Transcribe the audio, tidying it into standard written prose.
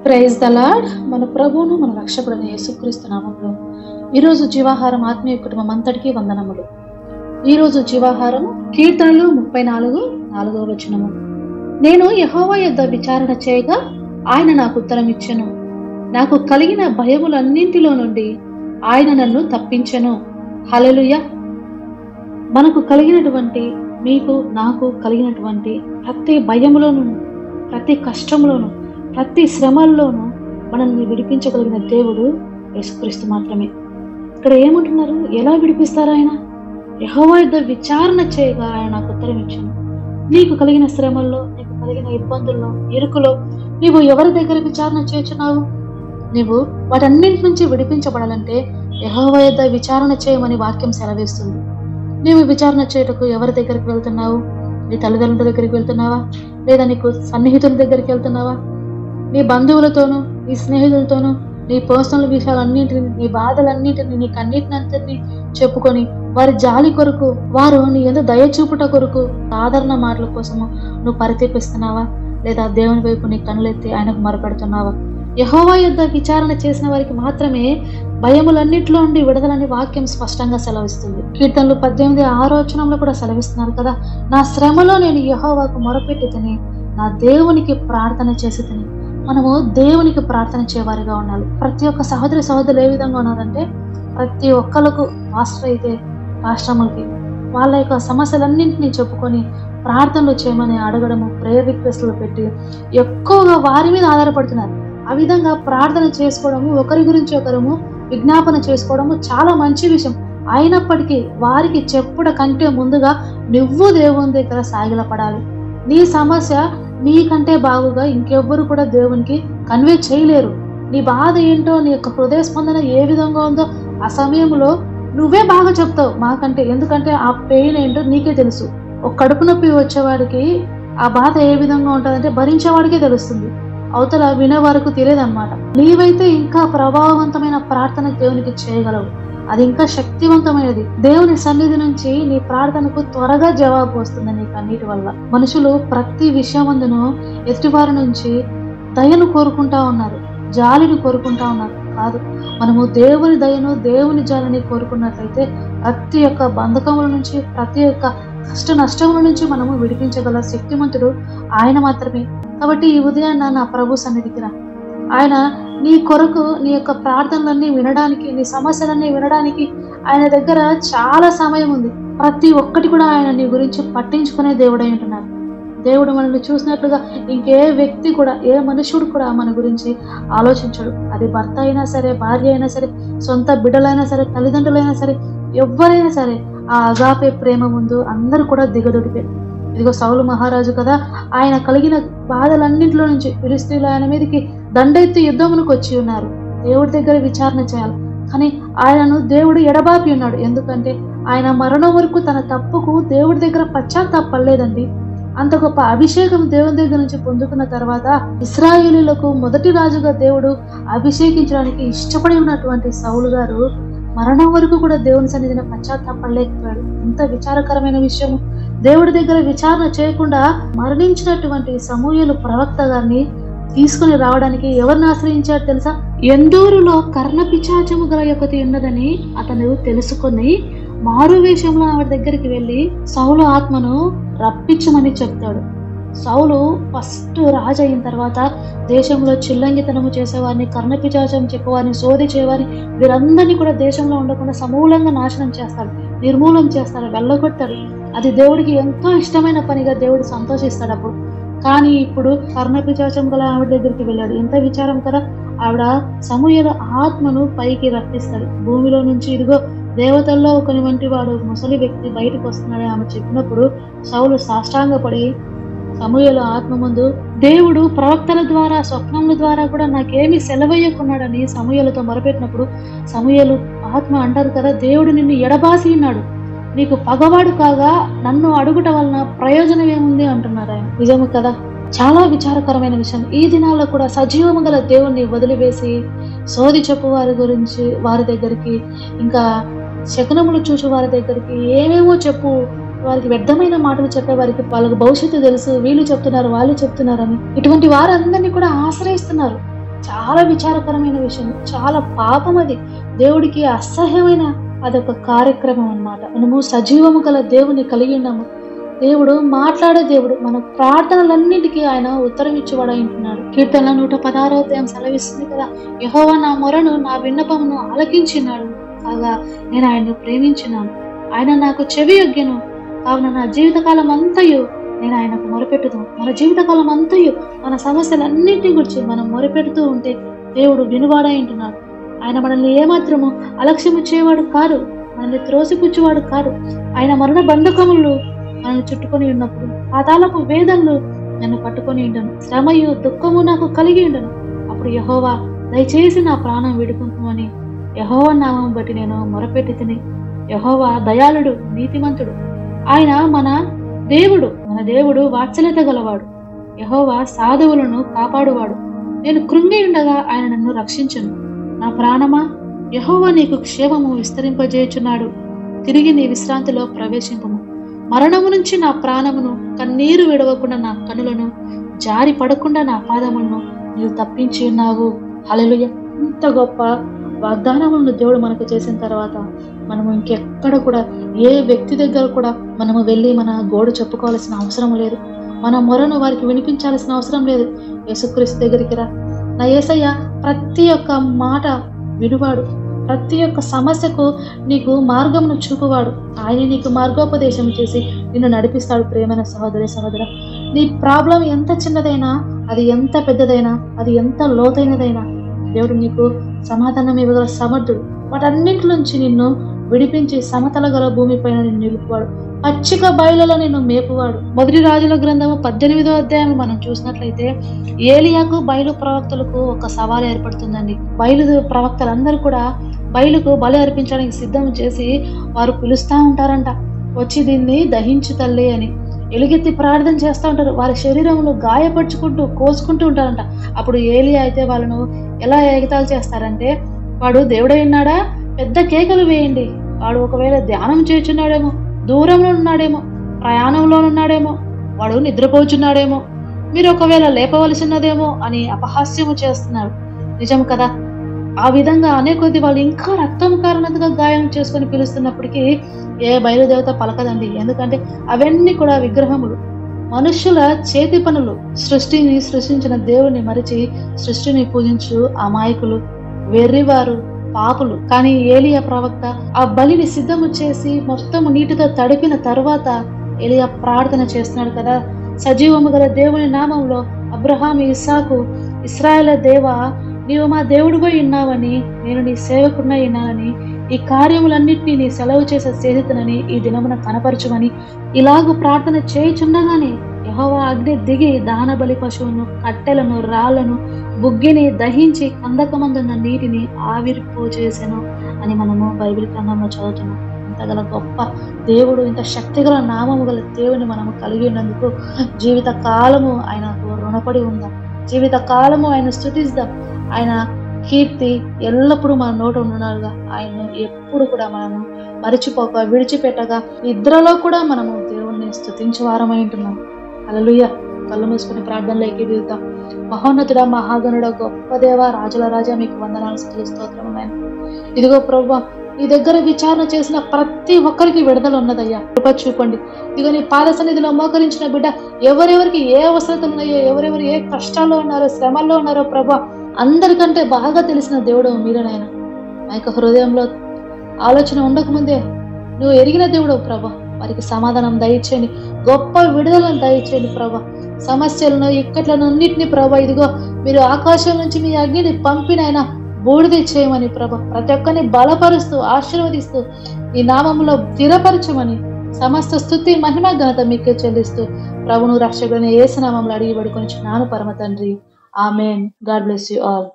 Praise the lord. మన ప్రభువును మన రక్షకుడైన యేసుక్రీస్తు నామములో ఈరోజు జీవాహారం ఆత్మీయ కుటుంబం అంతటికీ వందనములు. ఈరోజు జీవాహారము కీర్తనలు 34:4 వచనము. నేను యెహోవా యొద్ద విచారణ చేయగా ఆయన నాకు ఉత్తరం ఇచ్చెను. నాకు కలిగిన భయములన్నింటిలో నుండి ఆయన నన్ను తప్పించెను. హల్లెలూయా. మనకు కలిగినటువంటి, మీకు నాకు కలిగినటువంటి ప్రతి భయములోను, ప్రతి కష్టంలోను, ప్రతి శ్రమల్లోనూ మనల్ని విడిపించగలిగిన దేవుడు యేసుక్రీస్తు మాత్రమే. ఇక్కడ ఏమంటున్నారు? ఎలా విడిపిస్తారు ఆయన? యెహోవా యొద్ద విచారణ చేయగా ఆయన నాకు ఉత్తరం ఇచ్చాను. నీకు కలిగిన శ్రమల్లో, నీకు కలిగిన ఇబ్బందుల్లో, ఇరుకులో నీవు ఎవరి దగ్గర విచారణ చేస్తున్నావు? నీవు వాటన్నింటి నుంచి విడిపించబడాలంటే యెహోవా యొద్ద విచారణ చేయమని వాక్యం సెలవిస్తుంది. నీవు విచారణ చేయటకు ఎవరి దగ్గరికి వెళ్తున్నావు? నీ తల్లిదండ్రుల దగ్గరికి వెళ్తున్నావా? లేదా నీకు సన్నిహితుల దగ్గరికి వెళ్తున్నావా? నీ బంధువులతోనూ, నీ స్నేహితులతోనూ నీ పర్సనల్ విషయాలన్నింటినీ, నీ బాధలన్నింటినీ, నీ కన్నిటినంతటినీ చెప్పుకొని వారి జాలి కొరకు, వారు నీ యందు దయ చూపుట కొరకు, సాధారణ మాటల కోసము నువ్వు పరితపిస్తున్నావా? లేదా దేవుని వైపు నీ కన్నులెత్తి ఆయనకు మొరపెడుతున్నావా? యెహోవా యొద్ద విచారణ చేసిన వారికి మాత్రమే భయములన్నిట్లో నుండి విడుదలని వాక్యం స్పష్టంగా సెలవిస్తుంది. కీర్తనలు 18:6 వచనంలో కూడా సెలవిస్తున్నారు కదా, నా శ్రమలో నేను యెహోవాకు మొరపెట్టి తిని నా దేవునికి ప్రార్థన చేసి తిని. మనము దేవునికి ప్రార్థన చేయవారిగా ఉండాలి. ప్రతి ఒక్క సహోదరులు ఏ విధంగా ఉన్నారంటే, ప్రతి ఒక్కరికి పాస్టర్ అయితే పాస్టర్లకి వాళ్ళ యొక్క సమస్యలన్నింటినీ చెప్పుకొని ప్రార్థనలు చేయమని అడగడము, ప్రేయర్ రిక్వెస్ట్లు పెట్టి ఎక్కువగా వారి మీద ఆధారపడుతున్నారు. ఆ విధంగా ప్రార్థన చేసుకోవడము, ఒకరి గురించి ఒకరము విజ్ఞాపన చేసుకోవడము చాలా మంచి విషయం. అయినప్పటికీ వారికి చెప్పుట కంటే ముందుగా నువ్వు దేవుని దగ్గర సాగిలపడాలి. నీ సమస్య నీకంటే బాగుగా ఇంకెవ్వరు కూడా దేవునికి కన్వే చేయలేరు. నీ బాధ ఏంటో, నీ యొక్క హృదయ స్పందన ఏ విధంగా ఉందో ఆ సమయంలో నువ్వే బాగా చెప్తావు మాకంటే. ఎందుకంటే ఆ పెయిన్ ఏంటో నీకే తెలుసు. ఒక కడుపు నొప్పి వచ్చేవాడికి ఆ బాధ ఏ విధంగా ఉంటుందంటే భరించేవాడికే తెలుస్తుంది, అవతల వినే వరకు తెలియదన్నమాట. నీవైతే ఇంకా ప్రభావవంతమైన ప్రార్థన దేవునికి చేయగలవు. అది ఇంకా శక్తివంతమైనది. దేవుని సన్నిధి నుంచి నీ ప్రార్థనకు త్వరగా జవాబు వస్తుంది. నీ కన్నీటి వల్ల మనుషులు ప్రతి విషయమందును ఎదుటివారి నుంచి దయను కోరుకుంటా ఉన్నారు, జాలిని కోరుకుంటా ఉన్నారు. కాదు, మనము దేవుని దయను, దేవుని జాలిని కోరుకున్నట్లయితే ప్రతి ఒక్క బంధకముల నుంచి, ప్రతి ఒక్క కష్ట నష్టముల నుంచి మనము విడిపించగల శక్తిమంతుడు ఆయన మాత్రమే. కాబట్టి ఈ ఉదయాన్న నా ప్రభు సన్నిధికి రా. ఆయన నీ కొరకు, నీ యొక్క ప్రార్థనలన్నీ వినడానికి, నీ సమస్యలన్నీ వినడానికి ఆయన దగ్గర చాలా సమయం ఉంది. ప్రతి ఒక్కటి కూడా ఆయన నీ గురించి పట్టించుకునే దేవుడై ఉంటున్నారు. దేవుడు మనల్ని చూసినట్లుగా ఇంకే వ్యక్తి కూడా, ఏ మనుషుడు కూడా మన గురించి ఆలోచించడు. అది భర్త అయినా సరే, భార్య అయినా సరే, సొంత బిడ్డలైనా సరే, తల్లిదండ్రులైనా సరే, ఎవరైనా సరే ఆ అగాపే ప్రేమ ముందు అందరూ కూడా దిగదుడిపే. ఇదిగో సౌలు మహారాజు కదా, ఆయన కలిగిన బాధలన్నింటిలో నుంచి ఫిలిష్తీయులు ఆయన మీదకి దండెత్తి యుద్ధములకు వచ్చి ఉన్నారు. దేవుడి దగ్గర విచారణ చేయాలి. కానీ ఆయనను దేవుడు ఎడబాపి ఉన్నాడు. ఎందుకంటే ఆయన మరణం వరకు తన తప్పుకు దేవుడి దగ్గర పశ్చాత్తాపడలేదండి. అంత గొప్ప అభిషేకం దేవుని దగ్గర నుంచి పొందుకున్న తర్వాత ఇశ్రాయేలీయులకు మొదటి రాజుగా దేవుడు అభిషేకించడానికి ఇష్టపడి ఉన్నటువంటి సౌలు గారు మరణం వరకు కూడా దేవుని సన్నిధిని పశ్చాత్తాపడలేకపోయాడు. ఎంత విచారకరమైన విషయము. దేవుడి దగ్గర విచారణ చేయకుండా మరణించినటువంటి సమూయేలు ప్రవక్త గారిని తీసుకుని రావడానికి ఎవరిని ఆశ్రయించాడు తెలుసా? ఎందూరులో కర్ణపిశాచము గల ఒకటి ఉన్నదని అతను తెలుసుకొని మారువేషంలో ఆవిడ దగ్గరికి వెళ్ళి సౌలు ఆత్మను రప్పించమని చెప్తాడు. సౌలు ఫస్ట్ రాజు అయిన తర్వాత దేశంలో చిల్లంగితనము చేసేవారిని, కర్ణపిశాచం చెప్పేవారిని, శోధి చేయవారిని, వీరందరినీ కూడా దేశంలో ఉండకుండా సమూలంగా నాశనం చేస్తాడు, నిర్మూలన చేస్తాడు, వెళ్ళగొట్టాడు. అది దేవుడికి ఎంతో ఇష్టమైన పనిగా దేవుడు సంతోషిస్తాడు అప్పుడు. కానీ ఇప్పుడు కర్ణపిశాచం గల ఆవిడ దగ్గరికి వెళ్ళాడు. ఎంత విచారం కదా. ఆవిడ సమూయేలు ఆత్మను పైకి రప్పిస్తాడు. భూమిలో నుంచి ఇదిగో దేవతల్లో ఒకని వంటి వాడు ముసలి వ్యక్తి బయటకు వస్తున్నాడని ఆమె చెప్పినప్పుడు సౌలు సాష్టాంగపడి సమూయేలు ఆత్మ ముందు, దేవుడు ప్రవక్తల ద్వారా, స్వప్నముల ద్వారా కూడా నాకేమీ సెలవయ్యకున్నాడని సమూయేలుతో మొరపెట్టినప్పుడు సమూయేలు ఆత్మ అంటారు కదా, దేవుడు నిన్ను ఎడబాసి ఉన్నాడు, నీకు పగవాడు కాగా నన్ను అడుగుట వలన ప్రయోజనం ఏముంది అంటున్నారు ఆయన. నిజము కదా. చాలా విచారకరమైన విషయం. ఈ దినాల్లో కూడా సజీవము గల దేవుణ్ణి వదిలివేసి సోది చెప్పు వారి గురించి, వారి దగ్గరికి, ఇంకా శకునములు చూసి వారి దగ్గరికి ఏమేమో చెప్పు వారికి వ్యర్థమైన మాటలు చెప్పే వారికి వాళ్ళకి భవిష్యత్తు తెలుసు, వీళ్ళు చెప్తున్నారు, వాళ్ళు చెప్తున్నారని ఇటువంటి వారందరినీ కూడా ఆశ్రయిస్తున్నారు. చాలా విచారకరమైన విషయం, చాలా పాపం అది. దేవుడికి అసహ్యమైన అదొక కార్యక్రమం అన్నమాట. మనము సజీవము గల దేవుని కలిగి ఉన్నాము. దేవుడు మాట్లాడే దేవుడు. మన ప్రార్థనలన్నిటికీ ఆయన ఉత్తరం ఇచ్చేవాడై ఉంటున్నాడు. కీర్తనల 116వ అధ్యాయం సెలవిస్తుంది కదా, యెహోవా నా మొరను, నా విన్నపమును ఆలకించినాడు కాగా నేను ఆయన్ను ప్రేమించినాను. ఆయన నాకు చెవి యొగ్గెను కావున నా జీవితకాలం అంతయు నేను ఆయనకు మొరపెట్టుదు. మన జీవితకాలం అంతయు మన సమస్యలన్నింటినీ గురించి మనం మొరపెడుతూ ఉంటే దేవుడు వినువాడై ఉంటున్నాడు. ఆయన మనల్ని ఏమాత్రము అలక్ష్యము చేయవాడు కాదు, మనల్ని త్రోసిపుచ్చువాడు కాదు. ఆయన మరణ బంధకములు మనల్ని చుట్టుకొని ఉన్నప్పుడు, పాతాళపు వేదనలు నన్ను పట్టుకొని ఉండను, శ్రమయు దుఃఖము నాకు కలిగి ఉండను. అప్పుడు యెహోవా దయచేసి నా ప్రాణం విడుకుంటుమని యెహోవా నామం బట్టి నేను మొరపెట్టి తిని. యెహోవా దయాళుడు, నీతిమంతుడు. ఆయన మన దేవుడు వాత్సల్యత గలవాడు. యెహోవా సాధువులను కాపాడువాడు. నేను కృంగి ఉండగా ఆయన నన్ను రక్షించును. నా ప్రాణమా, యెహోవా నీకు క్షేమము విస్తరింపజేయుచున్నాడు. తిరిగి నీ విశ్రాంతిలో ప్రవేశింపుము. మరణము నుంచి నా ప్రాణమును, కన్నీరు విడవకుండా నా కనులను, జారి పడకుండా నా పాదములను నీవు తప్పించి ఉన్నావు. హల్లెలూయా. ఇంత గొప్ప వాగ్దానములను దేవుడు మనకు చేసిన తర్వాత మనము ఇంకెక్కడ కూడా ఏ వ్యక్తి దగ్గర కూడా మనము వెళ్ళి మన గోడు చెప్పుకోవాల్సిన అవసరం లేదు. మన మొరను వారికి వినిపించాల్సిన అవసరం లేదు. యేసుక్రీస్తు దగ్గరికి రా. నా యేసయ్య ప్రతి ఒక్క మాట విడువాడు. ప్రతి ఒక్క సమస్యకు నీకు మార్గమును చూపువాడు. ఆయన నీకు మార్గోపదేశం చేసి నిన్ను నడిపిస్తాడు. ప్రేమైన సహోదరి సహోదర, నీ ప్రాబ్లం ఎంత చిన్నదైనా, అది ఎంత పెద్దదైనా, అది ఎంత లోతైనదైనా దేవుడు నీకు సమాధానం ఇవ్వగల సమర్థుడు. వాటన్నిటి నుంచి నిన్ను విడిపించి సమతల గల భూమిపైన నిన్ను నిలుపువాడు. పచ్చిక బయలులో నిన్ను మేపువాడు. మొదటి రాజుల గ్రంథము 18వ అధ్యాయం మనం చూసినట్లయితే ఏలియాకు బయలు ప్రవక్తలకు ఒక సవాలు ఏర్పడుతుందండి. బయలు ప్రవక్తలందరూ కూడా బయలుకు బలి అర్పించడానికి సిద్ధం చేసి వారు పిలుస్తూ ఉంటారంట, వచ్చి దీన్ని దహించు తల్లి అని ఎలుగెత్తి ప్రార్థన చేస్తూ ఉంటారు. వారి శరీరంలో గాయపరుచుకుంటూ కోసుకుంటూ ఉంటారంట. అప్పుడు ఏలియా అయితే వాళ్ళను ఎలా ఎగతాళి చేస్తారంటే, వాడు దేవుడై ఉన్నాడా, పెద్ద కేకలు వేయండి. వాడు ఒకవేళ ధ్యానం చేస్తున్నాడేమో, దూరంలో ఉన్నాడేమో, ప్రయాణంలో ఉన్నాడేమో, వాడు నిద్రపోచున్నాడేమో, మీరు ఒకవేళ లేపవలసినదేమో అని అపహాస్యము చేస్తున్నారు. నిజం కదా. ఆ విధంగా అనే కొద్ది వాళ్ళు ఇంకా రక్తం కారణంగా గాయం చేసుకొని పిలుస్తున్నప్పటికీ ఏ బయలుదేవత పలకదండి. ఎందుకంటే అవన్నీ కూడా విగ్రహములు, మనుష్యుల చేతి పనులు. సృష్టిని సృష్టించిన దేవుని మరిచి సృష్టిని పూజించు అమాయకులు, వెర్రివారు, పాపులు. కానీ ఏలియా ప్రవక్త ఆ బలిని సిద్ధము చేసి మొత్తము నీటితో తడిపిన తరువాత ఏలియా ప్రార్థన చేస్తున్నాడు కదా, సజీవము గల దేవుని నామంలో అబ్రహాము, ఇస్సాకు, ఇశ్రాయేలు దేవా, నీవు మా దేవుడిపై ఉన్నావని, నేను నీ సేవకుడినై ఉన్నానని, ఈ కార్యములన్నింటినీ నీ సెలవు చేసే చేతునని ఈ దినమున కనపరచుమని ఇలాగూ ప్రార్థన చేయుచుండగానే యెహోవా అగ్ని దిగి దహన బలి పశువును, కట్టెలను, రాళ్లను, బుగ్గిని దహించి కందకమందున్న నీటిని ఆవిరిపోజేసెను అని మనము బైబిల్ గ్రంథంలో చదువుతున్నాం. ఇంత గల గొప్ప దేవుడు, ఇంత శక్తిగల నామము గల దేవుని మనము కలిగి ఉన్నందుకు జీవిత కాలము ఆయనకు రుణపడి ఉందాం. జీవిత కాలము ఆయన స్తుతిద్దాం. ఆయన కీర్తి ఎల్లప్పుడూ మన నోట ఉండగా ఆయన్ను ఎప్పుడు కూడా మనము మరిచిపోక, విడిచిపెట్టగా, నిద్రలో కూడా మనము దేవుణ్ణి స్తుతించే వారమై ఉంటున్నాం. హల్లెలూయా. కళ్ళు మూసుకుని ప్రార్థనలో ఎక్కిదిద్దాం. మహోన్నతుడా, మహాగణుడా, గొప్ప దేవ, రాజుల రాజా, మీకు వందనాలు, స్తుతులు, స్తోత్రములు. ఇదిగో ప్రభువా, నీ దగ్గర విచారణ చేసిన ప్రతి ఒక్కరికి విడుదల ఉన్నదయ్యా. కృప చూపండి. ఇదిగో నీ పాద సన్నిధిలో మోకరించిన బిడ్డ ఎవరెవరికి ఏ అవసరతలు ఉన్నాయో, ఎవరెవరు ఏ కష్టాల్లో ఉన్నారో, శ్రమల్లో ఉన్నారో ప్రభువా, అందరికంటే బాగా తెలిసిన దేవుడు మీరేనాయన. మా యొక్క హృదయంలో ఆలోచన ఉండకముందే నువ్వు ఎరిగిన దేవుడు ప్రభా. వారికి సమాధానం దయచేయండి, గొప్ప విడుదలను దయచేయండి ప్రభా. సమస్యలను, ఇక్కట్లను అన్నింటినీ ప్రభా, ఇదిగో మీరు ఆకాశం నుంచి మీ అగ్నిని పంపినైనా బూడిద చేయమని ప్రభా, ప్రతి ఒక్కరిని బలపరుస్తూ, ఆశీర్వదిస్తూ, ఈ నామంలో స్థిరపరచమని సమస్త స్తుతి, మహిమ, ఘనత మీకే చెల్లిస్తూ ప్రభును రక్షకుడైన యేసు నామములో అడిగి వేడుకొనుచున్నాను పరమ తండ్రి. Amen. God bless you all.